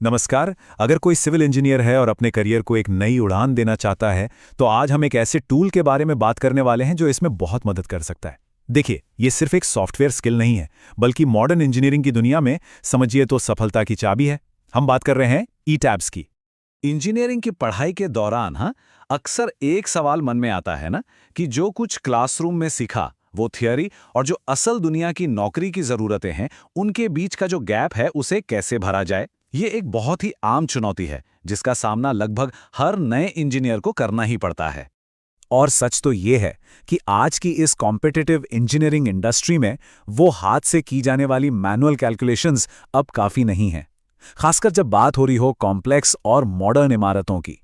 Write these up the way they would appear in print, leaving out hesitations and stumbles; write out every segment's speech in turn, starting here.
नमस्कार। अगर कोई सिविल इंजीनियर है और अपने करियर को एक नई उड़ान देना चाहता है, तो आज हम एक ऐसे टूल के बारे में बात करने वाले हैं जो इसमें बहुत मदद कर सकता है। देखिए, ये सिर्फ एक सॉफ्टवेयर स्किल नहीं है, बल्कि मॉडर्न इंजीनियरिंग की दुनिया में समझिए तो सफलता की चाबी है। हम बात कर रहे हैं ई-टैब्स की। इंजीनियरिंग की पढ़ाई के दौरान अक्सर एक सवाल मन में आता है कि जो कुछ क्लासरूम में सीखा वो थियरी और जो असल दुनिया की नौकरी की जरूरतें हैं उनके बीच का जो गैप है उसे कैसे भरा जाए। ये एक बहुत ही आम चुनौती है जिसका सामना लगभग हर नए इंजीनियर को करना ही पड़ता है। और सच तो ये है कि आज की इस कॉम्पिटिटिव इंजीनियरिंग इंडस्ट्री में वो हाथ से की जाने वाली मैनुअल कैलकुलेशंस अब काफ़ी नहीं हैं, खासकर जब बात हो रही हो कॉम्प्लेक्स और मॉडर्न इमारतों की।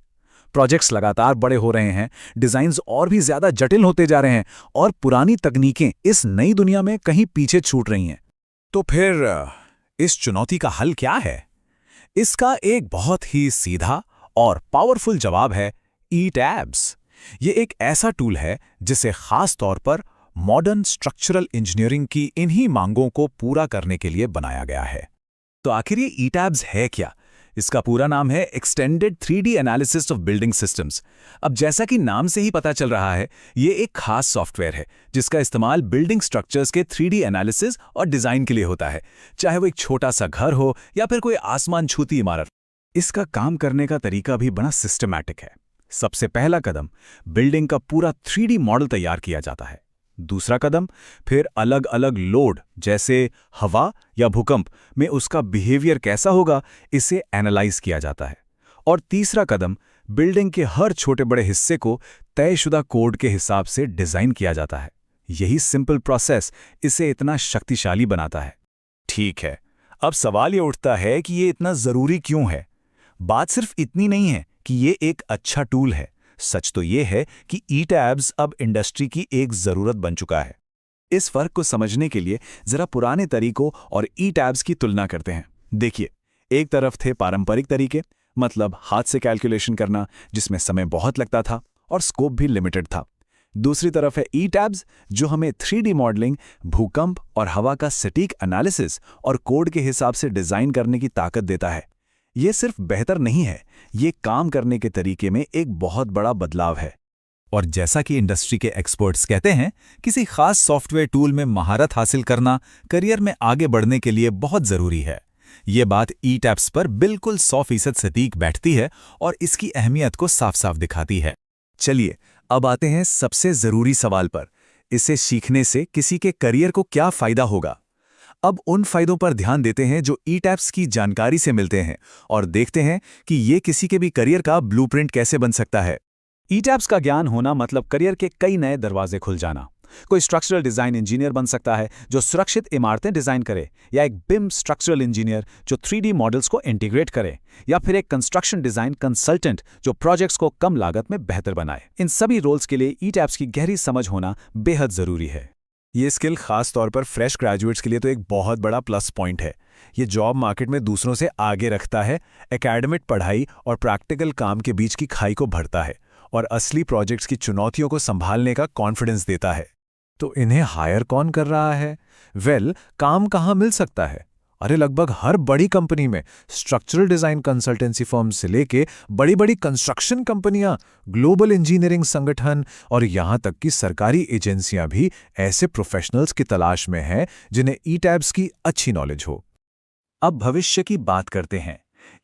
प्रोजेक्ट्स लगातार बड़े हो रहे हैं, डिज़ाइंस और भी ज़्यादा जटिल होते जा रहे हैं और पुरानी तकनीकें इस नई दुनिया में कहीं पीछे छूट रही हैं। तो फिर इस चुनौती का हल क्या है? इसका एक बहुत ही सीधा और पावरफुल जवाब है ई-टैब्स। ये एक ऐसा टूल है जिसे खास तौर पर मॉडर्न स्ट्रक्चरल इंजीनियरिंग की इन्हीं मांगों को पूरा करने के लिए बनाया गया है। तो आखिर ये ई-टैब्स है क्या? इसका पूरा नाम है extended 3D analysis of building systems. अब जैसा कि नाम से ही पता चल रहा है, ये एक खास सॉफ्टवेयर है जिसका इस्तेमाल बिल्डिंग स्ट्रक्चर्स के 3D एनालिसिस और डिजाइन के लिए होता है, चाहे वो एक छोटा सा घर हो या फिर कोई आसमान छूती इमारत। इसका काम करने का तरीका भी बड़ा सिस्टमैटिक है। सबसे पहला कदम, बिल्डिंग का पूरा 3D मॉडल तैयार किया जाता है। दूसरा कदम, फिर अलग अलग लोड जैसे हवा या भूकंप में उसका बिहेवियर कैसा होगा, इसे एनालाइज किया जाता है। और तीसरा कदम, बिल्डिंग के हर छोटे बड़े हिस्से को तयशुदा कोड के हिसाब से डिजाइन किया जाता है। यही सिंपल प्रोसेस इसे इतना शक्तिशाली बनाता है। ठीक है, अब सवाल ये उठता है कि ये इतना जरूरी क्यों है। बात सिर्फ इतनी नहीं है कि ये एक अच्छा टूल है, सच तो ये है कि ई-टैब्स अब इंडस्ट्री की एक जरूरत बन चुका है। इस फर्क को समझने के लिए जरा पुराने तरीकों और ई-टैब्स की तुलना करते हैं। देखिए, एक तरफ थे पारंपरिक तरीके, मतलब हाथ से कैलकुलेशन करना जिसमें समय बहुत लगता था और स्कोप भी लिमिटेड था। दूसरी तरफ है ई-टैब्स, जो हमें 3D मॉडलिंग, भूकंप और हवा का सटीक एनालिसिस और कोड के हिसाब से डिजाइन करने की ताकत देता है। ये सिर्फ बेहतर नहीं है, ये काम करने के तरीके में एक बहुत बड़ा बदलाव है। और जैसा कि इंडस्ट्री के एक्सपर्ट्स कहते हैं, किसी खास सॉफ्टवेयर टूल में महारत हासिल करना करियर में आगे बढ़ने के लिए बहुत जरूरी है। ये बात ई-टैब्स पर बिल्कुल 100% सटीक बैठती है और इसकी अहमियत को साफ साफ दिखाती है। चलिए, अब आते हैं सबसे जरूरी सवाल पर। इसे सीखने से किसी के करियर को क्या फायदा होगा? अब उन फायदों पर ध्यान देते हैं जो ई-टैब्स की जानकारी से मिलते हैं और देखते हैं कि ये किसी के भी करियर का ब्लूप्रिंट कैसे बन सकता है। ई-टैब्स का ज्ञान होना मतलब करियर के कई नए दरवाजे खुल जाना। कोई स्ट्रक्चरल डिजाइन इंजीनियर बन सकता है जो सुरक्षित इमारतें डिजाइन करे, या एक बिम स्ट्रक्चरल इंजीनियर जो 3D मॉडल्स को इंटीग्रेट करे, या फिर एक कंस्ट्रक्शन डिजाइन कंसल्टेंट जो प्रोजेक्ट्स को कम लागत में बेहतर बनाए। इन सभी रोल्स के लिए ई-टैब्स की गहरी समझ होना बेहद जरूरी है। ये स्किल खास तौर पर फ्रेश ग्रेजुएट्स के लिए तो एक बहुत बड़ा प्लस पॉइंट है। ये जॉब मार्केट में दूसरों से आगे रखता है, एकेडमिक पढ़ाई और प्रैक्टिकल काम के बीच की खाई को भरता है और असली प्रोजेक्ट्स की चुनौतियों को संभालने का कॉन्फिडेंस देता है। तो इन्हें हायर कौन कर रहा है? काम कहाँ मिल सकता है? अरे, लगभग हर बड़ी कंपनी में, स्ट्रक्चरल डिजाइन कंसल्टेंसी फर्म से लेके बड़ी बड़ी कंस्ट्रक्शन कंपनियां, ग्लोबल इंजीनियरिंग संगठन और यहां तक कि सरकारी एजेंसियां भी ऐसे प्रोफेशनल्स की तलाश में हैं जिन्हें ई-टैब्स की अच्छी नॉलेज हो। अब भविष्य की बात करते हैं।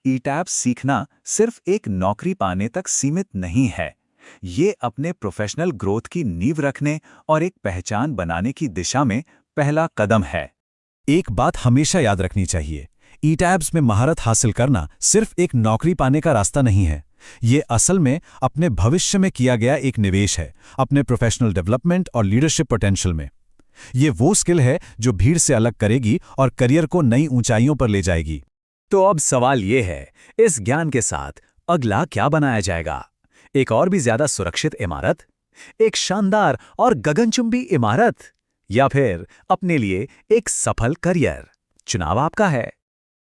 ई-टैब्स सीखना सिर्फ एक नौकरी पाने तक सीमित नहीं है। ये अपने प्रोफेशनल ग्रोथ की नींव रखने और एक पहचान बनाने की दिशा में पहला कदम है। एक बात हमेशा याद रखनी चाहिए, ई-टैब्स में महारत हासिल करना सिर्फ एक नौकरी पाने का रास्ता नहीं है। ये असल में अपने भविष्य में किया गया एक निवेश है, अपने प्रोफेशनल डेवलपमेंट और लीडरशिप पोटेंशियल में। ये वो स्किल है जो भीड़ से अलग करेगी और करियर को नई ऊंचाइयों पर ले जाएगी। तो अब सवाल ये है, इस ज्ञान के साथ अगला क्या बनाया जाएगा? एक और भी ज्यादा सुरक्षित इमारत, एक शानदार और गगनचुंबी इमारत, या फिर अपने लिए एक सफल करियर? चुनाव आपका है।